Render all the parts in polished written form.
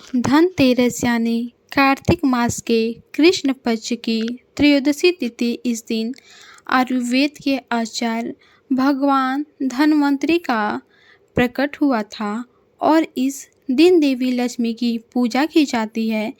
धनतेरस यानी कार्तिक मास के कृष्ण पक्ष की त्रयोदशी तिथि। इस दिन आयुर्वेद के आचार्य भगवान धन्वंतरि का प्रकट हुआ था और इस दिन देवी लक्ष्मी की पूजा की जाती है।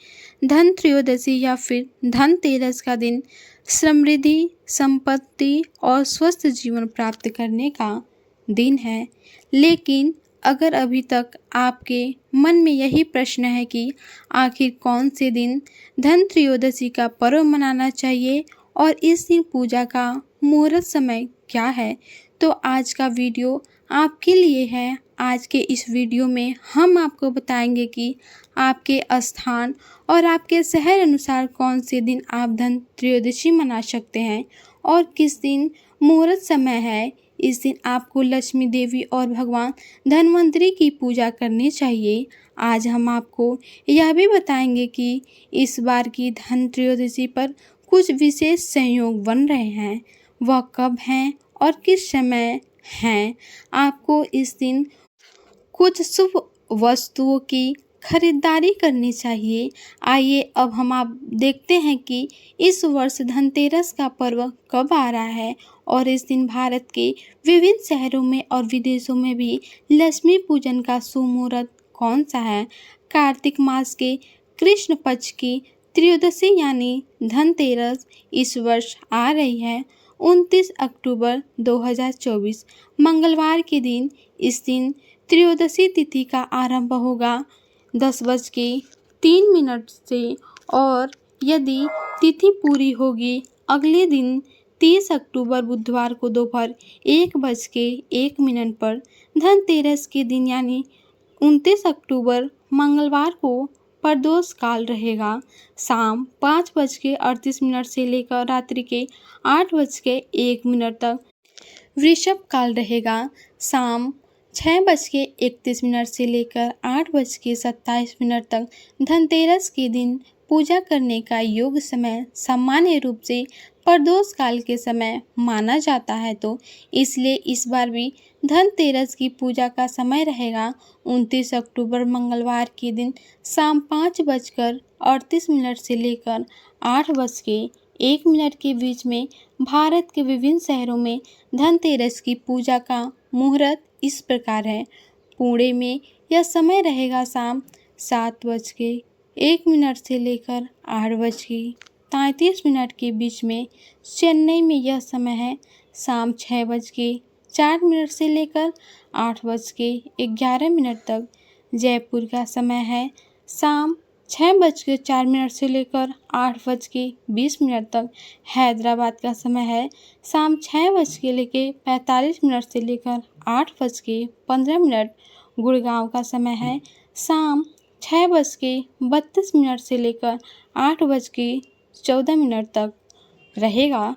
धन त्रयोदशी या फिर धनतेरस का दिन समृद्धि, संपत्ति और स्वस्थ जीवन प्राप्त करने का दिन है। लेकिन अगर अभी तक आपके मन में यही प्रश्न है कि आखिर कौन से दिन धन त्रयोदशी का पर्व मनाना चाहिए और इस दिन पूजा का मुहूर्त समय क्या है, तो आज का वीडियो आपके लिए है। आज के इस वीडियो में हम आपको बताएंगे कि आपके स्थान और आपके शहर अनुसार कौन से दिन आप धन त्रयोदशी मना सकते हैं और किस दिन मुहूर्त समय है। इस दिन आपको लक्ष्मी देवी और भगवान धन्वंतरि की पूजा करनी चाहिए। आज हम आपको यह भी बताएंगे कि इस बार की धन त्रयोदशी पर कुछ विशेष संयोग बन रहे हैं, वह कब हैं और किस समय हैं। आपको इस दिन कुछ शुभ वस्तुओं की खरीदारी करनी चाहिए। आइए अब हम आप देखते हैं कि इस वर्ष धनतेरस का पर्व कब आ रहा है और इस दिन भारत के विभिन्न शहरों में और विदेशों में भी लक्ष्मी पूजन का सुमुहूर्त कौन सा है। कार्तिक मास के कृष्ण पक्ष की त्रयोदशी यानी धनतेरस इस वर्ष आ रही है 29 अक्टूबर 2024 मंगलवार के दिन। इस दिन त्रयोदशी तिथि का आरंभ होगा 10:03 से और यदि तिथि पूरी होगी अगले दिन 30 अक्टूबर बुधवार को दोपहर 1:01 पर। धनतेरस के दिन यानी 29 अक्टूबर मंगलवार को प्रदोष काल रहेगा शाम 5:38 से लेकर रात्रि के 8:01 तक। वृषभ काल रहेगा शाम 6:31 से लेकर 8:27 तक। धनतेरस के दिन पूजा करने का योग्य समय सामान्य रूप से प्रदोष काल के समय माना जाता है, तो इसलिए इस बार भी धनतेरस की पूजा का समय रहेगा 29 अक्टूबर मंगलवार के दिन शाम 5:38 से लेकर 8:01 के बीच में। भारत के विभिन्न शहरों में धनतेरस की पूजा का मुहूर्त इस प्रकार है। पुणे में यह समय रहेगा शाम 7:01 से लेकर 8:33 के बीच में। चेन्नई में यह समय है शाम 6:04 से लेकर 8:11 तक। जयपुर का समय है शाम 6:04 से लेकर 8:20 तक। हैदराबाद का समय है शाम 6:45 से लेकर 8:15। गुड़गांव का समय है शाम 6:32 से लेकर 8:14 तक रहेगा।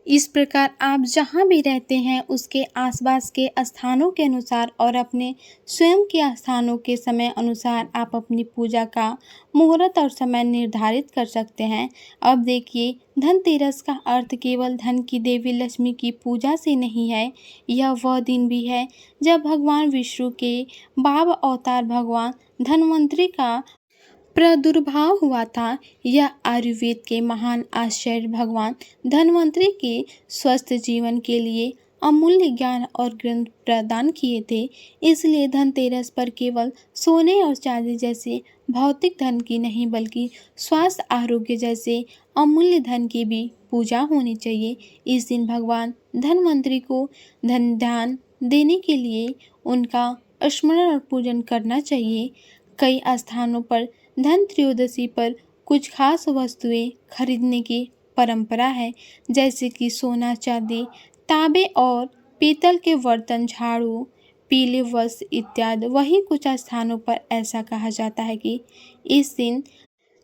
इस प्रकार आप जहां भी रहते हैं उसके आसपास के स्थानों के अनुसार और अपने स्वयं के स्थानों के समय अनुसार आप अपनी पूजा का मुहूर्त और समय निर्धारित कर सकते हैं। अब देखिए, धनतेरस का अर्थ केवल धन की देवी लक्ष्मी की पूजा से नहीं है, यह वह दिन भी है जब भगवान विष्णु के बाब अवतार भगवान धन्वंतरि का प्रादुर्भाव हुआ था। यह आयुर्वेद के महान आचार्य भगवान धन्वंतरि के स्वस्थ जीवन के लिए अमूल्य ज्ञान और ग्रंथ प्रदान किए थे। इसलिए धनतेरस पर केवल सोने और चांदी जैसे भौतिक धन की नहीं बल्कि स्वास्थ्य, आरोग्य जैसे अमूल्य धन की भी पूजा होनी चाहिए। इस दिन भगवान धन्वंतरि को धन दान देने के लिए उनका स्मरण और पूजन करना चाहिए। कई स्थानों पर धन त्रयोदशी पर कुछ खास वस्तुएं खरीदने की परंपरा है, जैसे कि सोना, चांदी, तांबे और पीतल के बर्तन, झाड़ू, पीले वस्त्र इत्यादि। वहीं कुछ स्थानों पर ऐसा कहा जाता है कि इस दिन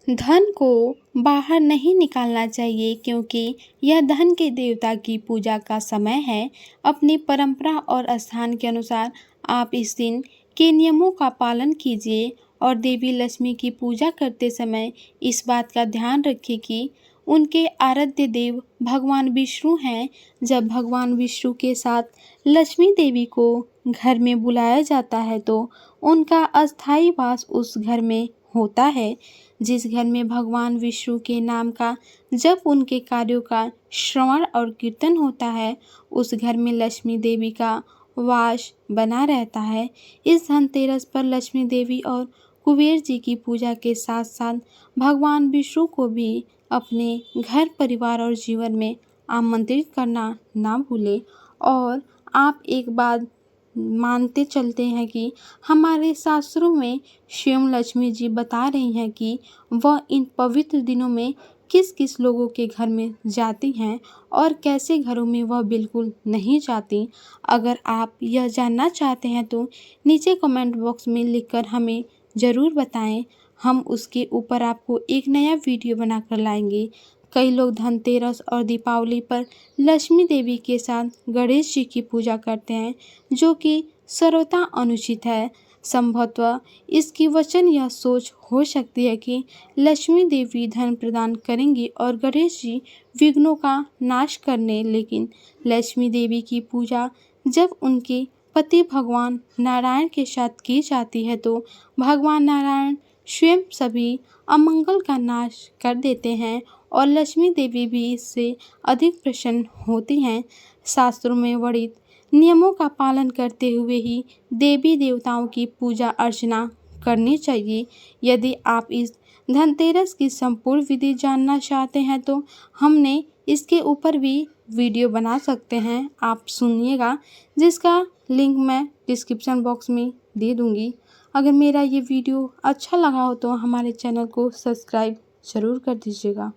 धन को बाहर नहीं निकालना चाहिए क्योंकि यह धन के देवता की पूजा का समय है। अपनी परंपरा और स्थान के अनुसार आप इस दिन के नियमों का पालन कीजिए और देवी लक्ष्मी की पूजा करते समय इस बात का ध्यान रखें कि उनके आराध्य देव भगवान विष्णु हैं। जब भगवान विष्णु के साथ लक्ष्मी देवी को घर में बुलाया जाता है तो उनका अस्थायी वास उस घर में होता है। जिस घर में भगवान विष्णु के नाम का जब उनके कार्यों का श्रवण और कीर्तन होता है, उस घर में लक्ष्मी देवी का वास बना रहता है। इस धनतेरस पर लक्ष्मी देवी और कुबेर जी की पूजा के साथ साथ भगवान विष्णु को भी अपने घर परिवार और जीवन में आमंत्रित करना ना भूलें। और आप एक बात मानते चलते हैं कि हमारे शास्त्रों में स्वयं लक्ष्मी जी बता रही हैं कि वह इन पवित्र दिनों में किस किस लोगों के घर में जाती हैं और कैसे घरों में वह बिल्कुल नहीं जाती। अगर आप यह जानना चाहते हैं तो नीचे कमेंट बॉक्स में लिखकर हमें ज़रूर बताएं। हम उसके ऊपर आपको एक नया वीडियो बनाकर लाएंगे। कई लोग धनतेरस और दीपावली पर लक्ष्मी देवी के साथ गणेश जी की पूजा करते हैं, जो कि सर्वथा अनुचित है। संभवतः इसकी वचन यह सोच हो सकती है कि लक्ष्मी देवी धन प्रदान करेंगी और गणेश जी विघ्नों का नाश करने, लेकिन लक्ष्मी देवी की पूजा जब उनके पति भगवान नारायण के साथ की जाती है तो भगवान नारायण स्वयं सभी अमंगल का नाश कर देते हैं और लक्ष्मी देवी भी इससे अधिक प्रसन्न होती हैं। शास्त्रों में वर्णित नियमों का पालन करते हुए ही देवी देवताओं की पूजा अर्चना करनी चाहिए। यदि आप इस धनतेरस की संपूर्ण विधि जानना चाहते हैं तो हमने इसके ऊपर भी वीडियो बना सकते हैं, आप सुनिएगा, जिसका लिंक मैं डिस्क्रिप्शन बॉक्स में दे दूँगी। अगर मेरा ये वीडियो अच्छा लगा हो तो हमारे चैनल को सब्सक्राइब ज़रूर कर दीजिएगा।